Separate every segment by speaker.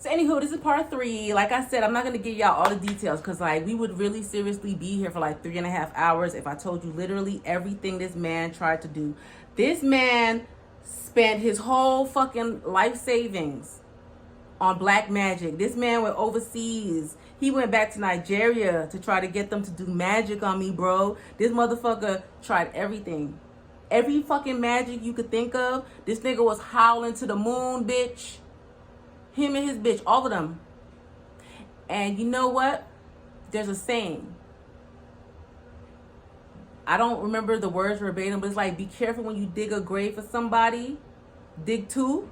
Speaker 1: So anywho, this is part 3. Like I said, I'm not going to give y'all all the details because like we would really seriously be here for like 3.5 hours if I told you literally everything this man tried to do. This man spent his whole fucking life savings on black magic. This man went overseas. He went back to Nigeria to try to get them to do magic on me, bro. This motherfucker tried everything. Every fucking magic you could think of. This nigga was howling to the moon, bitch. Him and his bitch, all of them. And you know what? There's a saying. I don't remember the words verbatim, but it's like, be careful when you dig a grave for somebody. Dig two.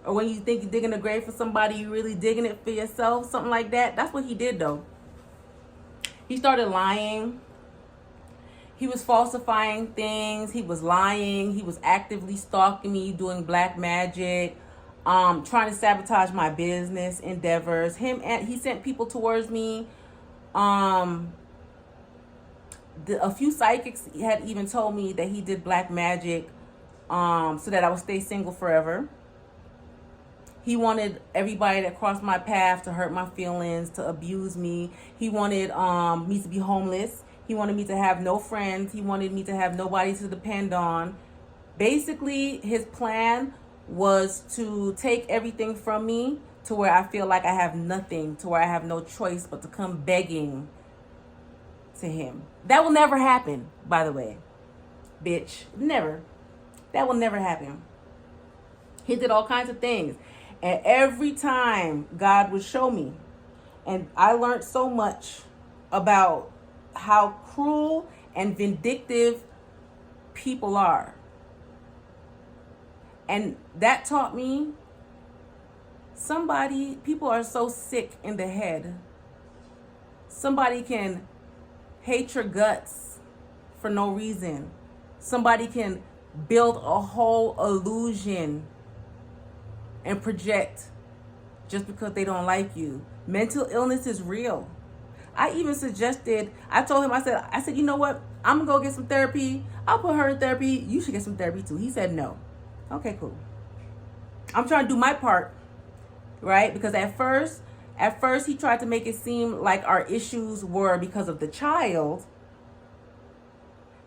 Speaker 1: Or when you think you're digging a grave for somebody, you really digging it for yourself. Something like that. That's what he did, though. He started lying. He was falsifying things. He was lying. He was actively stalking me, doing black magic. Trying to sabotage my business endeavors. He sent people towards me. A few psychics had even told me that he did black magic so that I would stay single forever. He wanted everybody that crossed my path to hurt my feelings, to abuse me. He wanted me to be homeless. He wanted me to have no friends. He wanted me to have nobody to depend on. Basically, his plan was to take everything from me to where I feel like I have nothing, to where I have no choice but to come begging to him. That will never happen, by the way. Bitch. Never. That will never happen. He did all kinds of things. And every time God would show me, and I learned so much about how cruel and vindictive people are. And that taught me people are so sick in the head. Somebody can hate your guts for no reason. Somebody can build a whole illusion and project just because they don't like you. Mental illness is real. I even suggested, I told him, I said, you know what? I'm gonna go get some therapy. I'll put her in therapy. You should get some therapy too. He said no. Okay, cool. I'm trying to do my part, right? Because at first he tried to make it seem like our issues were because of the child.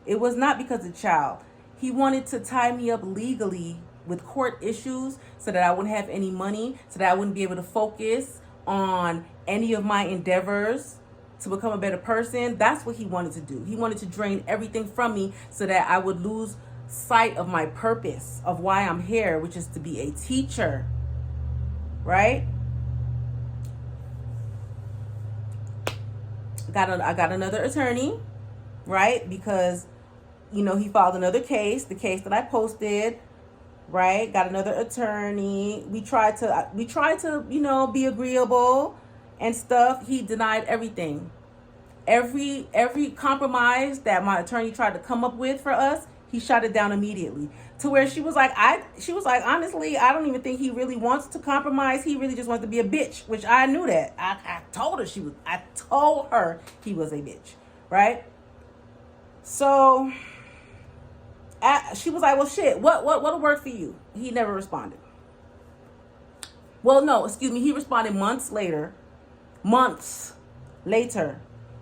Speaker 1: It was not because of the child. He wanted to tie me up legally with court issues so that I wouldn't have any money, so that I wouldn't be able to focus on any of my endeavors to become a better person. That's what he wanted to do. He wanted to drain everything from me so that I would lose sight of my purpose, of why I'm here, which is to be a teacher, right? I got another attorney, right? Because, he filed another case, the case that I posted, right? Got another attorney. We tried to, be agreeable and stuff. He denied everything. Every compromise that my attorney tried to come up with for us, he shot it down immediately. To where she was like, honestly, I don't even think he really wants to compromise. He really just wants to be a bitch, which I knew that. I told her he was a bitch, right? So she was like, well, shit, what'll work for you? He never responded. Well, no, excuse me. He responded months later.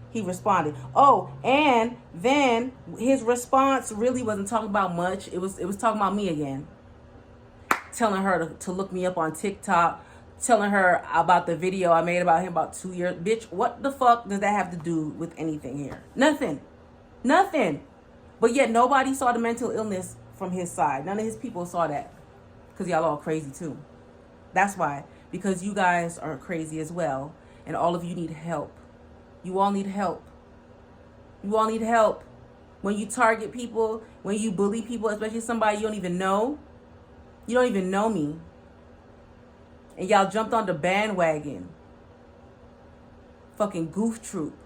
Speaker 1: He responded. Oh, and then his response really wasn't talking about much. It was talking about me again. Telling her to look me up on TikTok. Telling her about the video I made about him about 2 years. Bitch, what the fuck does that have to do with anything here? Nothing. But yet nobody saw the mental illness from his side. None of his people saw that. Because y'all all crazy too. That's why. Because you guys are crazy as well. And all of you need help. You all need help. When you target people, when you bully people, especially somebody you don't even know. You don't even know me. And y'all jumped on the bandwagon. Fucking goof troop.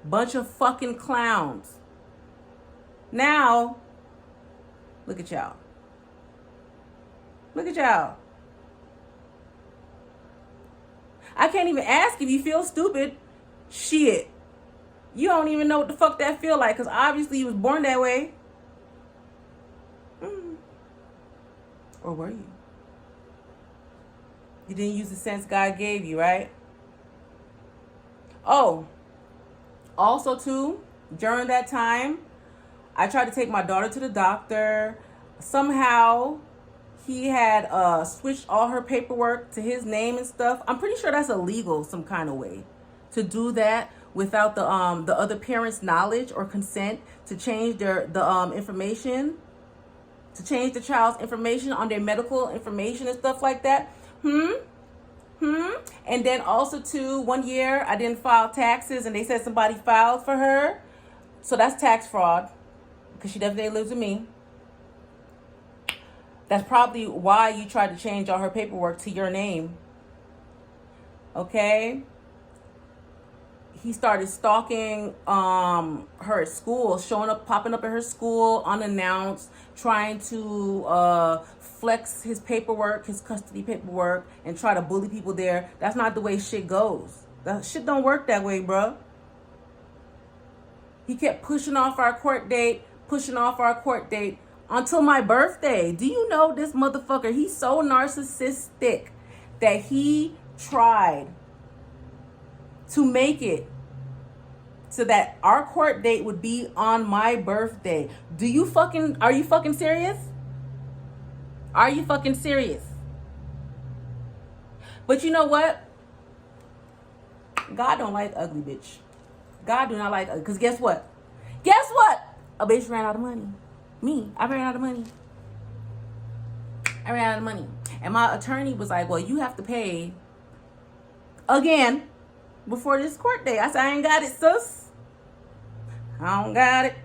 Speaker 1: Bunch of fucking clowns. Now, look at y'all. I can't even ask if you feel stupid. Shit. You don't even know what the fuck that feel like, because obviously you was born that way. Or were you? You didn't use the sense God gave you, right? Oh, also too, during that time, I tried to take my daughter to the doctor. Somehow, he had switched all her paperwork to his name and stuff. I'm pretty sure that's illegal some kind of way to do that without the other parent's knowledge or consent to change the information, to change the child's information on their medical information and stuff like that. And then also too, 1 year I didn't file taxes and they said somebody filed for her. So that's tax fraud because she definitely lives with me. That's probably why you tried to change all her paperwork to your name. Okay? He started stalking her at school, popping up at her school unannounced, trying to flex his paperwork, his custody paperwork, and try to bully people there. That's not the way shit goes. That shit don't work that way, bro. He kept pushing off our court date until my birthday. Do you know this motherfucker? He's so narcissistic that he tried to make it so that our court date would be on my birthday. Are you fucking serious? Are you fucking serious? But you know what? God don't like ugly, bitch. God do not like ugly. Because guess what? A bitch ran out of money. I ran out of money. And my attorney was like, well, you have to pay again before this court date. I said, I ain't got it, sis. I ain't got it.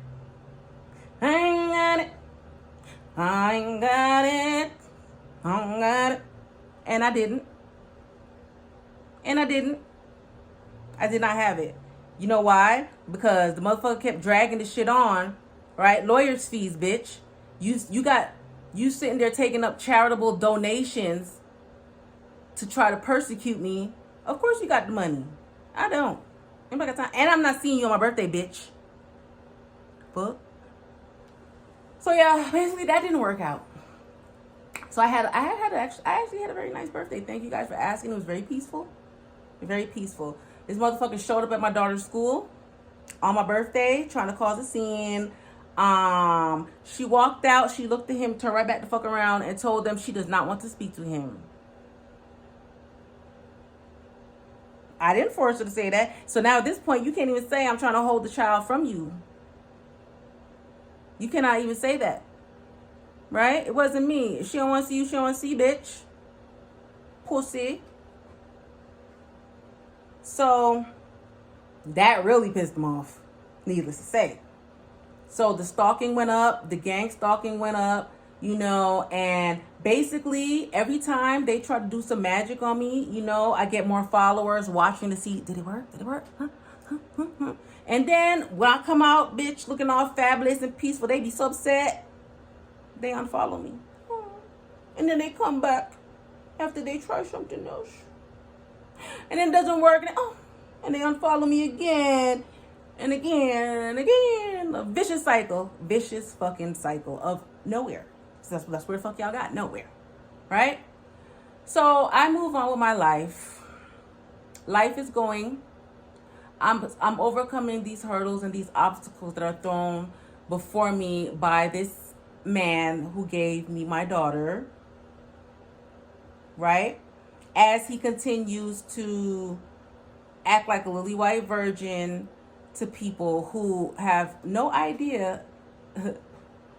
Speaker 1: And I didn't. I did not have it. You know why? Because the motherfucker kept dragging the shit on, right? Lawyer's fees, bitch. You sitting there taking up charitable donations to try to persecute me. Of course you got the money. I don't. Anybody got time? And I'm not seeing you on my birthday, bitch. Fuck. So yeah, basically that didn't work out. So I actually had a very nice birthday. Thank you guys for asking. It was very peaceful. Very peaceful. This motherfucker showed up at my daughter's school on my birthday, trying to cause a scene. She walked out. She looked at him, turned right back the fuck around, and told them she does not want to speak to him. I didn't force her to say that. So now at this point, you can't even say I'm trying to hold the child from you. You cannot even say that. Right? It wasn't me. If she don't want to see you, she don't want to see, bitch. Pussy. So that really pissed him off, needless to say. So the stalking went up, the gang stalking went up, and basically every time they try to do some magic on me, I get more followers watching to see, did it work? Huh? And then when I come out, bitch, looking all fabulous and peaceful, they be so upset, they unfollow me. And then they come back after they try something else. And then it doesn't work, and they unfollow me again and again and again. A vicious fucking cycle of nowhere. So that's where the fuck y'all got, nowhere, right? So I move on with my life. Life is going. I'm overcoming these hurdles and these obstacles that are thrown before me by this man who gave me my daughter, right? As he continues to act like a lily white virgin to people who have no idea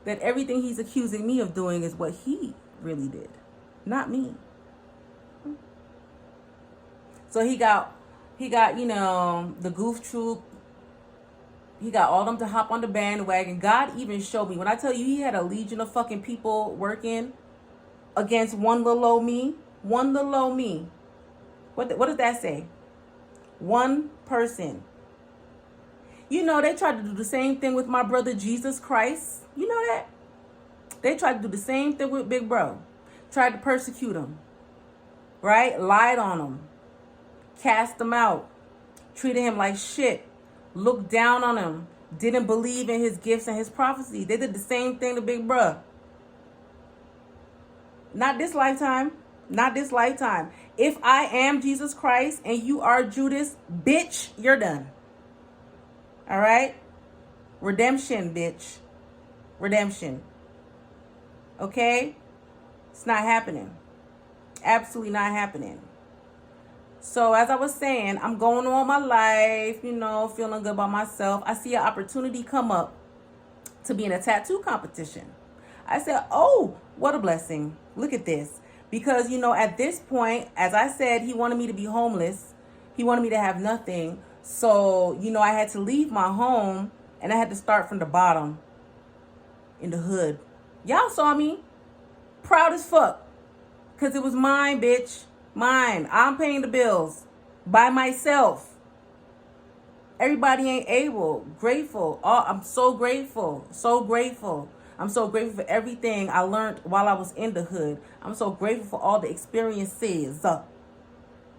Speaker 1: that everything he's accusing me of doing is what he really did, not me. So he got the goof troop. He got all them to hop on the bandwagon. God even showed me. When I tell you he had a legion of fucking people working against one little old me. What does that say? One person. They tried to do the same thing with my brother Jesus Christ. You know that? They tried to do the same thing with Big Bro. Tried to persecute him. Right? Lied on him. Cast him out. Treated him like shit. Looked down on him. Didn't believe in his gifts and his prophecy. They did the same thing to Big Bro. Not this lifetime. Not this lifetime. If I am Jesus Christ and you are Judas, bitch, you're done. All right? Redemption, bitch. Redemption. Okay? It's not happening. Absolutely not happening. So as I was saying, I'm going on my life, feeling good about myself. I see an opportunity come up to be in a tattoo competition. I said, oh, what a blessing. Look at this. Because, at this point, as I said, he wanted me to be homeless. He wanted me to have nothing. So, I had to leave my home and I had to start from the bottom in the hood. Y'all saw me. Proud as fuck. Because it was mine, bitch. Mine. I'm paying the bills by myself. Everybody ain't able. Grateful. Oh, I'm so grateful. So grateful. I'm so grateful for everything I learned while I was in the hood. I'm so grateful for all the experiences.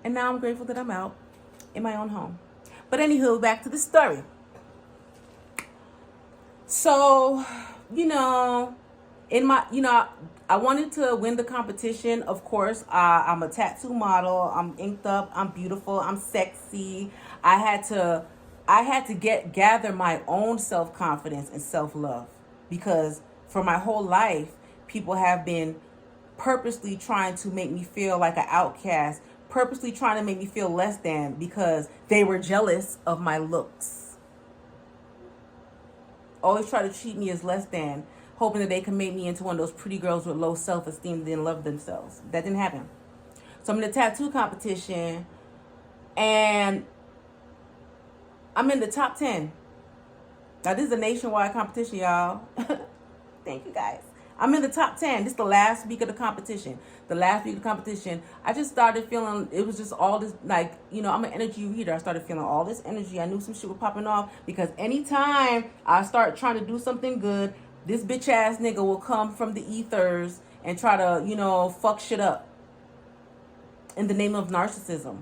Speaker 1: And now I'm grateful that I'm out in my own home. But anywho, back to the story. So, in my, I wanted to win the competition. Of course, I'm a tattoo model. I'm inked up. I'm beautiful. I'm sexy. I had to gather my own self-confidence and self-love, because for my whole life, people have been purposely trying to make me feel like an outcast, purposely trying to make me feel less than, because they were jealous of my looks. Always try to treat me as less than, hoping that they can make me into one of those pretty girls with low self-esteem that didn't love themselves. That didn't happen. So I'm in a tattoo competition, and I'm in the top 10. Now, this is a nationwide competition, y'all. Thank you, guys. I'm in the top 10. This is the last week of the competition. I just started feeling, it was just all this, I'm an energy reader. I started feeling all this energy. I knew some shit was popping off, because anytime I start trying to do something good, this bitch ass nigga will come from the ethers and try to, fuck shit up in the name of narcissism.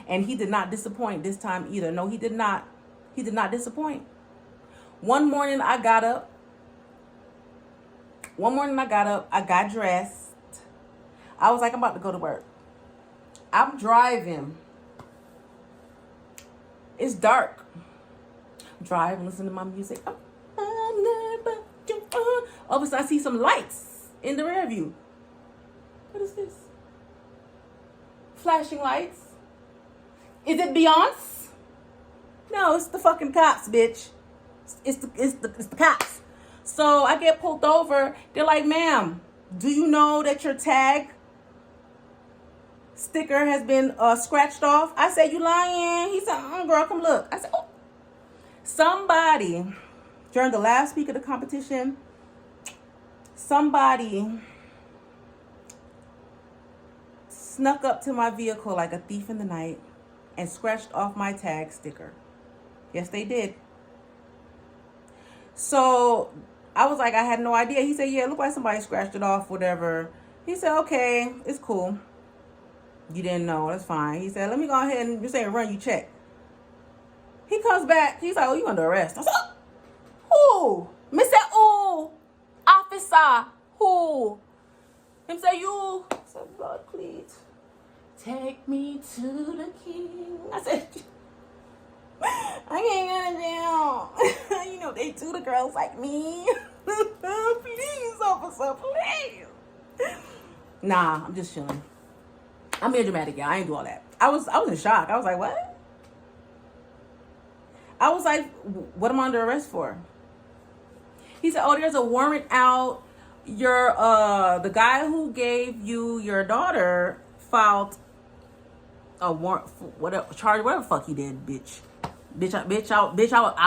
Speaker 1: And he did not disappoint this time either. No, he did not. He did not disappoint. One morning I got up, I got dressed. I was like, I'm about to go to work. I'm driving. It's dark. I'm driving, listening to my music. All of a sudden, I see some lights in the rear view. What is this? Flashing lights. Is it Beyonce? No, it's the fucking cops, bitch. It's the cops. So I get pulled over. They're like, ma'am, do you know that your tag sticker has been scratched off? I said, you lying? He said, girl, come look. I said, oh. Somebody, during the last week of the competition, somebody snuck up to my vehicle like a thief in the night and scratched off my tag sticker. Yes, they did. So I was like, I had no idea. He said, yeah, it looked like somebody scratched it off, whatever. He said, okay, it's cool. You didn't know, that's fine. He said, let me go ahead and just say run you check. He comes back. He's like, oh, you under arrest. I said, who? Mr. Ooh, officer, who? Him say, you. I said, God, please, take me to the king. I said, I can't go to jail. They do the girls like me. Please, officer, please. Nah, I'm just chilling. I'm being dramatic, y'all. I ain't do all that. I was in shock. I was like, what? I was like, what am I under arrest for? He said, oh, there's a warrant out. The guy who gave you your daughter filed a warrant for whatever the fuck he did, bitch. I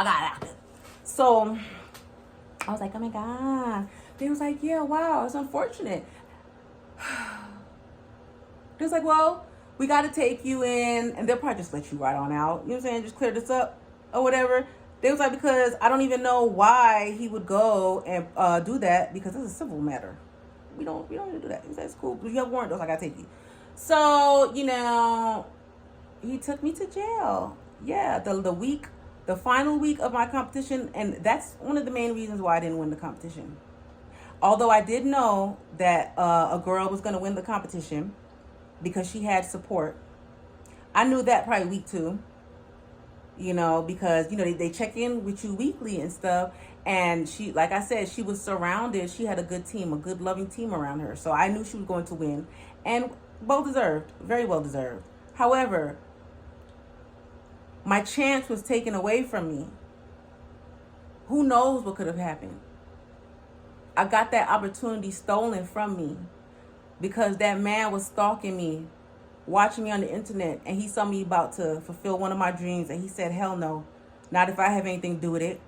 Speaker 1: got it. So I was like, oh my God. They was like, yeah, wow, it's unfortunate. They was like, well, we got to take you in, and they'll probably just let you right on out. You know what I'm saying? Just clear this up or whatever. They was like, because I don't even know why he would go and do that, because it's a civil matter. We don't need to do that. He said, it's cool. But you have warrant, though, I got to take you. So, he took me to jail. Yeah, the final week of my competition, and that's one of the main reasons why I didn't win the competition. Although I did know that a girl was going to win the competition because she had support. I knew that probably week 2, because, they check in with you weekly and stuff. And she, like I said, she was surrounded. She had a good team, a good loving team around her. So I knew she was going to win. And well deserved, very well deserved. However, my chance was taken away from me. Who knows what could have happened? I got that opportunity stolen from me because that man was stalking me, watching me on the internet, and he saw me about to fulfill one of my dreams, and he said, hell no, not if I have anything to do with it.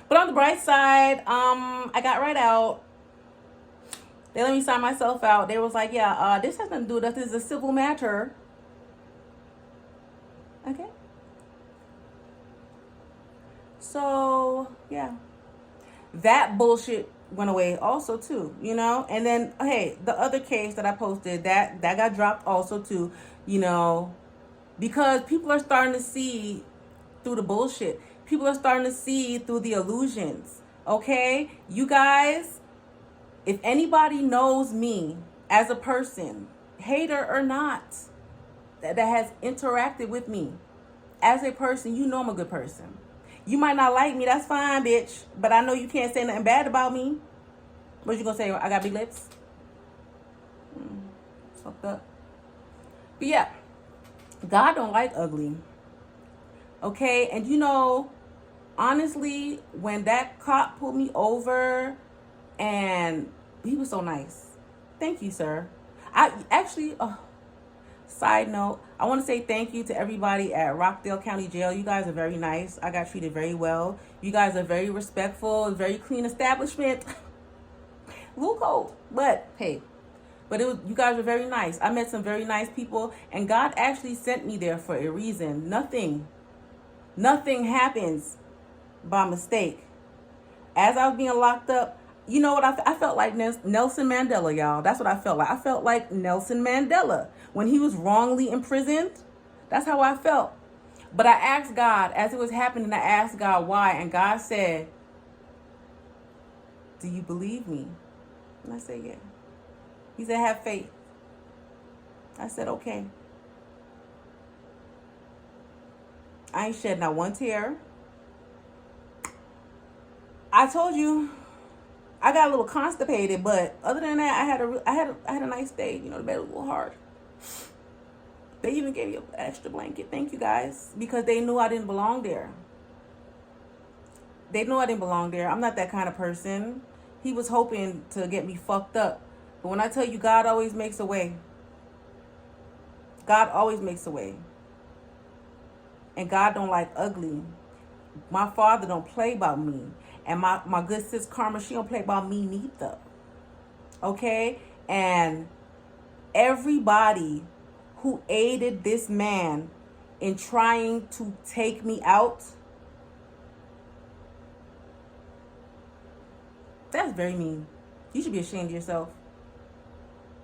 Speaker 1: But on the bright side, I got right out. They let me sign myself out. They was like, yeah, this has nothing to do with us. This is a civil matter. Okay. So, yeah. That bullshit went away also too, And then, hey, the other case that I posted, that got dropped also too, because people are starting to see through the bullshit. People are starting to see through the illusions. Okay? You guys, if anybody knows me as a person, hater or not, that has interacted with me as a person, you know I'm a good person. You might not like me, that's fine, bitch. But I know you can't say nothing bad about me. What you gonna say? I got big lips? It's fucked up. But yeah, God don't like ugly. Okay? And honestly, when that cop pulled me over, and he was so nice. Thank you, sir. I actually, side note, I want to say thank you to everybody at Rockdale County Jail. You guys are very nice. I got treated very well. You guys are very respectful, very clean establishment. A little cold, but hey. But you guys were very nice. I met some very nice people, and God actually sent me there for a reason. Nothing happens by mistake. As I was being locked up, you know what? I felt like Nelson Mandela, y'all. That's what I felt like. I felt like Nelson Mandela when he was wrongly imprisoned. That's how I felt. But I asked God, as it was happening, I asked God why. And God said, do you believe me? And I said, yeah. He said, have faith. I said, okay. I ain't shed not one tear. I told you, I got a little constipated, but other than that, I had a nice day. The bed was a little hard. They even gave you an extra blanket. Thank you guys, because they knew I didn't belong there. They knew I didn't belong there. I'm not that kind of person. He was hoping to get me fucked up, but when I tell you, God always makes a way. God always makes a way, and God don't like ugly. My father don't play about me. And my good sis Karma, she don't play about me neither. Okay? And everybody who aided this man in trying to take me out, that's very mean. You should be ashamed of yourself.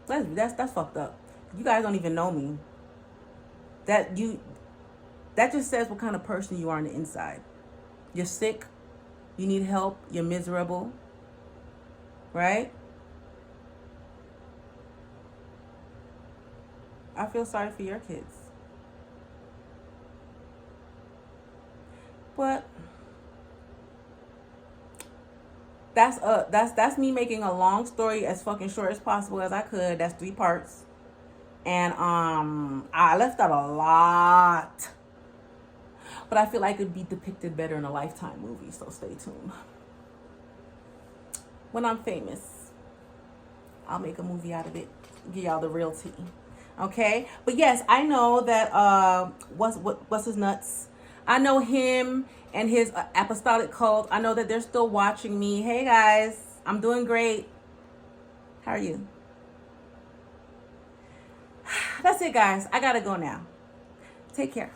Speaker 1: That's fucked up. You guys don't even know me. That just says what kind of person you are on the inside. You're sick. You need help. You're miserable. Right? I feel sorry for your kids. But that's me making a long story as fucking short as possible as I could. That's 3 parts. And I left out a lot. But I feel like it'd be depicted better in a Lifetime movie, so stay tuned. When I'm famous, I'll make a movie out of it. Give y'all the real tea. Okay? But yes, I know that what's his nuts? I know him and his apostolic cult. I know that they're still watching me. Hey guys, I'm doing great. How are you? That's it, guys. I gotta go now. Take care.